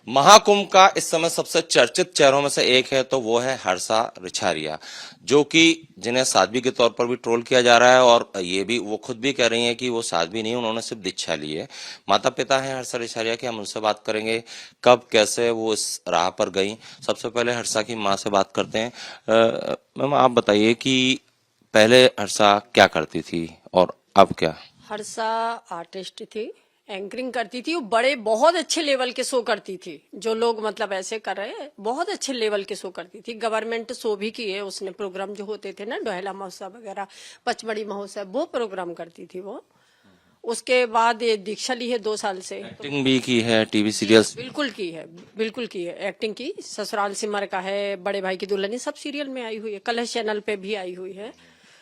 महाकुंभ का इस समय सबसे चर्चित चेहरों में से एक है तो वो है हर्षा रिछारिया, जो कि जिन्हें साध्वी के तौर पर भी ट्रोल किया जा रहा है और ये भी वो खुद भी कह रही हैं कि वो साध्वी नहीं, उन्होंने सिर्फ दीक्षा ली है। माता पिता हैं हर्षा रिछारिया के, हम उनसे बात करेंगे कब कैसे वो इस राह पर गई। सबसे पहले हर्षा की माँ से बात करते हैं। मैम आप बताइए कि पहले हर्षा क्या करती थी और अब क्या? हर्षा आर्टिस्ट थी, एंकरिंग करती थी। वो बड़े बहुत अच्छे लेवल के शो करती थी, जो लोग मतलब ऐसे कर रहे हैं, बहुत अच्छे लेवल के शो करती थी। गवर्नमेंट शो भी किए उसने, प्रोग्राम जो होते थे ना, डोहेला महोत्सव वगैरह, पचमढ़ी महोत्सव, वो प्रोग्राम करती थी वो। उसके बाद ये दीक्षा ली है 2 साल से। एक्टिंग भी की है, टीवी सीरियल्स? बिल्कुल की है, बिल्कुल की है एक्टिंग की। ससुराल सिमर का है, बड़े भाई की दुल्हन, सब सीरियल में आई हुई है, कलर्स चैनल पे भी आई हुई है।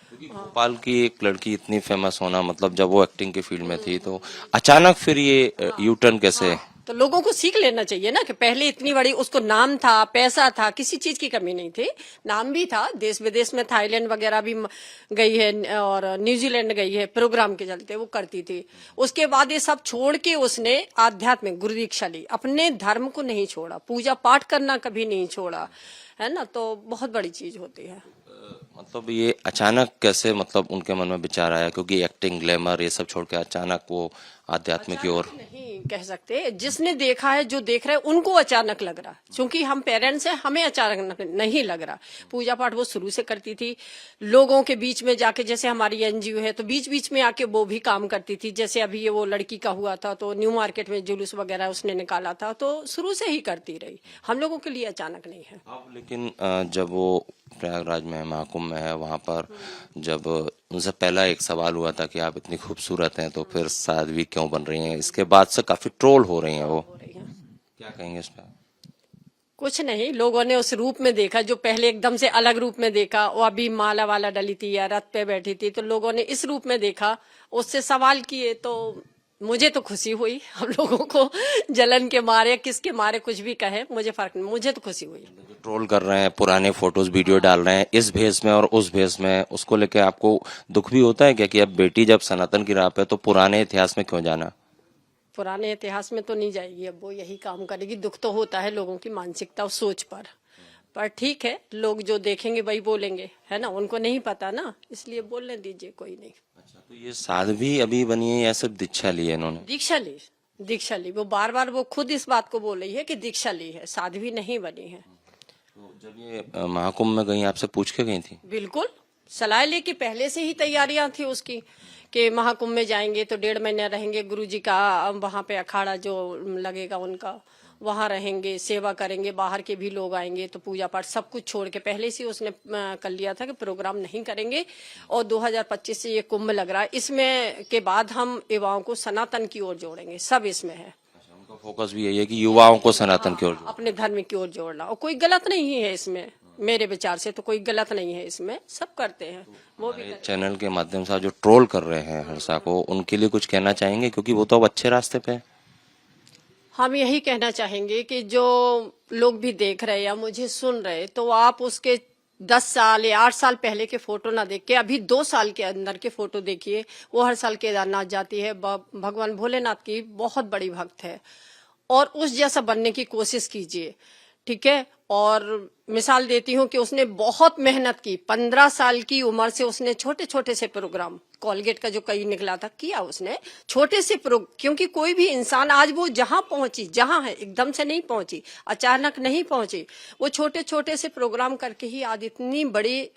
क्योंकि भोपाल की एक लड़की इतनी फेमस होना, मतलब जब वो एक्टिंग के फील्ड में थी तो अचानक फिर ये यू टर्न कैसे? तो लोगों को सीख लेना चाहिए ना कि पहले इतनी बड़ी, उसको नाम था, पैसा था, किसी चीज की कमी नहीं थी। नाम भी था, देश विदेश में थाईलैंड वगैरह भी गई है और न्यूजीलैंड गई है, प्रोग्राम के चलते वो करती थी। उसके बाद ये सब छोड़ के उसने आध्यात्मिक गुरु दीक्षा ली, अपने धर्म को नहीं छोड़ा, पूजा पाठ करना कभी नहीं छोड़ा, है ना। तो बहुत बड़ी चीज होती है। मतलब ये अचानक कैसे, मतलब उनके मन में विचार आया? क्योंकि एक्टिंग, ग्लैमर ये सब छोड़ के अचानक वो आध्यात्म की ओर। नहीं कह सकते, जिसने देखा है, जो देख रहा है, उनको अचानक लग रहा। क्योंकि हम पेरेंट्स हैं, हमें अचानक नहीं लग रहा। पूजा पाठ वो शुरू से करती थी, लोगों के बीच में जाके, जैसे हमारी एनजीओ है तो बीच बीच में आके वो भी काम करती थी। जैसे अभी ये वो लड़की का हुआ था तो न्यू मार्केट में जुलूस वगैरह उसने निकाला था, तो शुरू से ही करती रही, हम लोगों के लिए अचानक नहीं है। अब लेकिन जब वो प्रयागराज में महाकुंभ में है, वहां पर जब उनसे पहला एक सवाल हुआ था कि आप इतनी खूबसूरत हैं तो फिर साध्वी क्यों बन रही हैं, इसके बाद से काफी ट्रोल हो रही हैं वो। हो रही है। क्या कहेंगे इस पर? कुछ नहीं, लोगों ने उस रूप में देखा, जो पहले एकदम से अलग रूप में देखा, वो अभी माला वाला डली थी या रथ पे बैठी थी, तो लोगों ने इस रूप में देखा, उससे सवाल किए। तो मुझे तो खुशी हुई, हम लोगों को जलन के मारे, किसके मारे कुछ भी कहे, मुझे फर्क नहीं, मुझे तो खुशी हुई। ट्रोल कर रहे हैं, पुराने फोटोज वीडियो डाल रहे हैं इस भेष में और उस भेष में, उसको लेके आपको दुख भी होता है क्या कि अब बेटी जब सनातन की राह पे तो पुराने इतिहास में क्यों जाना? पुराने इतिहास में तो नहीं जाएगी, अब वो यही काम करेगी। दुख तो होता है लोगों की मानसिकता और सोच पर ठीक है, लोग जो देखेंगे वही बोलेंगे, है ना, उनको नहीं पता ना, इसलिए बोलने दीजिए, कोई नहीं। अच्छा, तो ये साध्वी अभी बनी है या सिर्फ दीक्षा ली है इन्होंने? दीक्षा ली, दीक्षा ली। वो बार बार वो खुद इस बात को बोल रही है कि दीक्षा ली है, साध्वी नहीं बनी है। तो जब ये महाकुंभ में गई, आपसे पूछ के गई थी? बिल्कुल, सलाह लेके पहले से ही तैयारियां थी उसकी कि महाकुंभ में जाएंगे तो 1.5 महीना रहेंगे, गुरुजी का वहां पे अखाड़ा जो लगेगा उनका, वहां रहेंगे, सेवा करेंगे, बाहर के भी लोग आएंगे, तो पूजा पाठ सब कुछ छोड़ के पहले से उसने कर लिया था कि प्रोग्राम नहीं करेंगे। और 2025 से ये कुंभ लग रहा है, इसमें के बाद हम युवाओं को सनातन की ओर जोड़ेंगे, सब इसमें है। अच्छा, उनका फोकस भी यही है कि युवाओं को सनातन की ओर जोड़ना। अपने धर्म की ओर जोड़ना, और कोई गलत नहीं है इसमें, मेरे विचार से तो कोई गलत नहीं है इसमें, सब करते हैं वो भी। चैनल के माध्यम से जो ट्रोल कर रहे हैं हर्षा को, उनके लिए कुछ कहना चाहेंगे? क्योंकि वो तो अब अच्छे रास्ते पे है। हम यही कहना चाहेंगे कि जो लोग भी देख रहे हैं या मुझे सुन रहे, तो आप उसके 10 साल या 8 साल पहले के फोटो ना देख के अभी 2 साल के अंदर के फोटो देखिए। वो हर साल केदारनाथ जाती है, भगवान भोलेनाथ की बहुत बड़ी भक्त है, और उस जैसा बनने की कोशिश कीजिए, ठीक है। और मिसाल देती हूँ कि उसने बहुत मेहनत की, 15 साल की उम्र से उसने छोटे छोटे से प्रोग्राम, कॉलगेट का जो कई निकला था, किया उसने छोटे से क्योंकि कोई भी इंसान आज वो जहां पहुंची, जहां है, एकदम से नहीं पहुंची, अचानक नहीं पहुंची, वो छोटे छोटे से प्रोग्राम करके ही आज इतनी बड़ी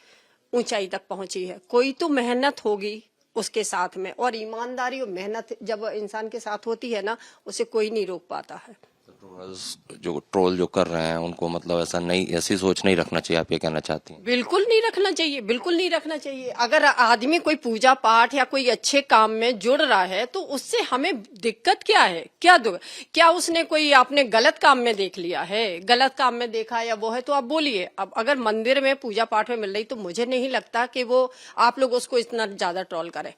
ऊंचाई तक पहुंची है। कोई तो मेहनत होगी उसके साथ में, और ईमानदारी और मेहनत जब इंसान के साथ होती है ना, उसे कोई नहीं रोक पाता है। जो ट्रोल जो कर रहे हैं उनको मतलब ऐसा नहीं, ऐसी सोच नहीं रखना चाहिए, आप ये कहना चाहती हैं? बिल्कुल नहीं रखना चाहिए, बिल्कुल नहीं रखना चाहिए। अगर आदमी कोई पूजा पाठ या कोई अच्छे काम में जुड़ रहा है तो उससे हमें दिक्कत क्या है? क्या उसने कोई आपने गलत काम में देख लिया है? गलत काम में देखा या वो है तो आप बोलिए। अब अगर मंदिर में पूजा पाठ में मिल रही, तो मुझे नहीं लगता कि वो आप लोग उसको इतना ज्यादा ट्रोल करें,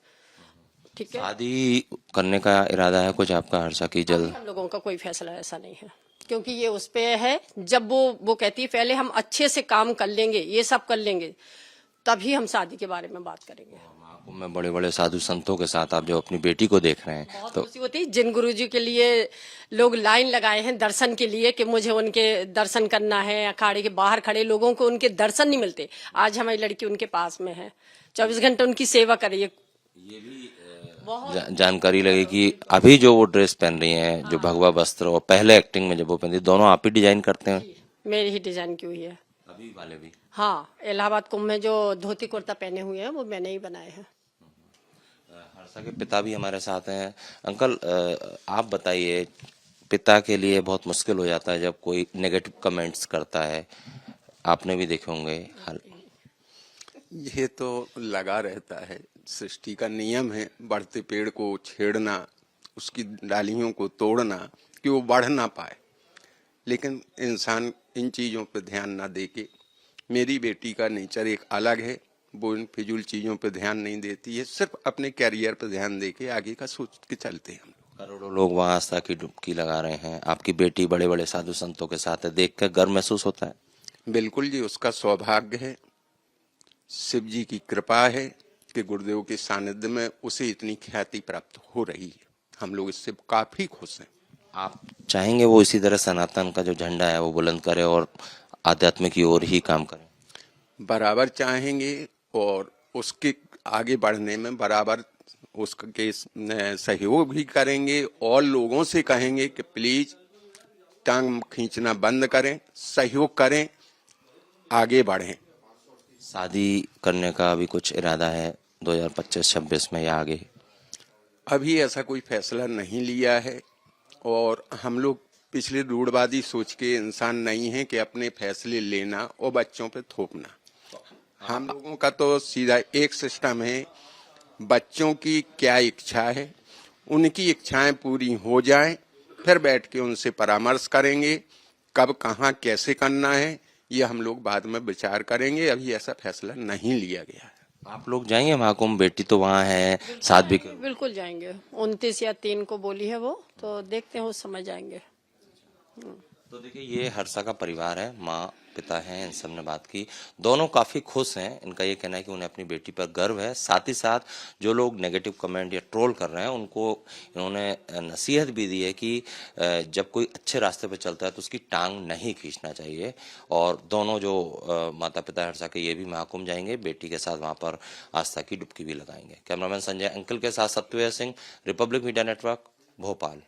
ठीक है। शादी करने का इरादा है कुछ आपका हर्षा की जल्द? हम लोगों का कोई फैसला ऐसा नहीं है, क्योंकि ये उस पे है। जब वो कहती है पहले हम अच्छे से काम कर लेंगे, ये सब कर लेंगे, तभी हम शादी के बारे में बात करेंगे। महाकुंभ में बड़े बड़े साधु संतों के साथ आप जो अपनी बेटी को देख रहे हैं बहुत तो खुशी होती है। जिन गुरुजी के लिए लोग लाइन लगाए हैं दर्शन के लिए कि मुझे उनके दर्शन करना है, अखाड़े के बाहर खड़े लोगों को उनके दर्शन नहीं मिलते, आज हमारी लड़की उनके पास में है, 24 घंटे उनकी सेवा कर रही है। ये भी बहुत जानकारी लगी कि अभी जो वो ड्रेस पहन रही हैं, जो भगवा वस्त्र और पहले एक्टिंग में जब वो पहनती, दोनों आप ही डिजाइन करते हैं? मेरी ही डिजाइन की हुई है। अभी वाले भी? हाँ, इलाहाबाद कुंभ में जो धोती कुर्ता पहने हुए हैं वो मैंने ही बनाए हैं। हर्षा के पिता भी हमारे साथ हैं। अंकल, आप बताइए, पिता के लिए बहुत मुश्किल हो जाता है जब कोई नेगेटिव कमेंट्स करता है, आपने भी देखे होंगे। ये तो लगा रहता है, सृष्टि का नियम है, बढ़ते पेड़ को छेड़ना, उसकी डालियों को तोड़ना कि वो बढ़ ना पाए। लेकिन इंसान इन चीज़ों पर ध्यान ना दे के, मेरी बेटी का नेचर एक अलग है, वो इन फिजूल चीज़ों पर ध्यान नहीं देती है, सिर्फ अपने कैरियर पर ध्यान दे के आगे का सोच के चलते हैं हम लोग। करोड़ों लोग वहां आस्था की डुबकी लगा रहे हैं, आपकी बेटी बड़े बड़े साधु संतों के साथ है, देख कर गर्व महसूस होता है? बिल्कुल जी, उसका सौभाग्य है, शिव जी की कृपा है कि गुरुदेव के सानिध्य में उसे इतनी ख्याति प्राप्त हो रही है। हम लोग इससे काफी खुश हैं। आप चाहेंगे वो इसी तरह सनातन का जो झंडा है वो बुलंद करे और आध्यात्म की ओर ही काम करे? बराबर चाहेंगे और उसके आगे बढ़ने में बराबर उसके सहयोग भी करेंगे और लोगों से कहेंगे कि प्लीज टांग खींचना बंद करें, सहयोग करें, आगे बढ़ें। शादी करने का अभी कुछ इरादा है 2025-26 में या आगे? अभी ऐसा कोई फैसला नहीं लिया है और हम लोग पिछले रूढ़वादी सोच के इंसान नहीं है कि अपने फैसले लेना और बच्चों पे थोपना। हम लोगों का तो सीधा एक सिस्टम है, बच्चों की क्या इच्छा है, उनकी इच्छाएं पूरी हो जाएं, फिर बैठ के उनसे परामर्श करेंगे, कब कहाँ कैसे करना है ये हम लोग बाद में विचार करेंगे। अभी ऐसा फैसला नहीं लिया गया है। आप लोग जाएंगे महाकुंभ? बेटी तो वहां है, साथ भी बिल्कुल जाएंगे, 29 या 3 को बोली है वो, तो देखते हैं उस समय जाएंगे। तो देखिए, ये हर्षा का परिवार है, माँ पिता हैं, इन सब ने बात की, दोनों काफी खुश हैं। इनका ये कहना है कि उन्हें अपनी बेटी पर गर्व है। साथ ही साथ जो लोग नेगेटिव कमेंट या ट्रोल कर रहे हैं उनको इन्होंने नसीहत भी दी है कि जब कोई अच्छे रास्ते पर चलता है तो उसकी टांग नहीं खींचना चाहिए। और दोनों जो माता पिता हर्षा के, ये भी महाकुंभ जाएंगे, बेटी के साथ वहां पर आस्था की डुबकी भी लगाएंगे। कैमरामैन संजय अंकल के साथ Satyaved Singh, Republic Media Network, Bhopal.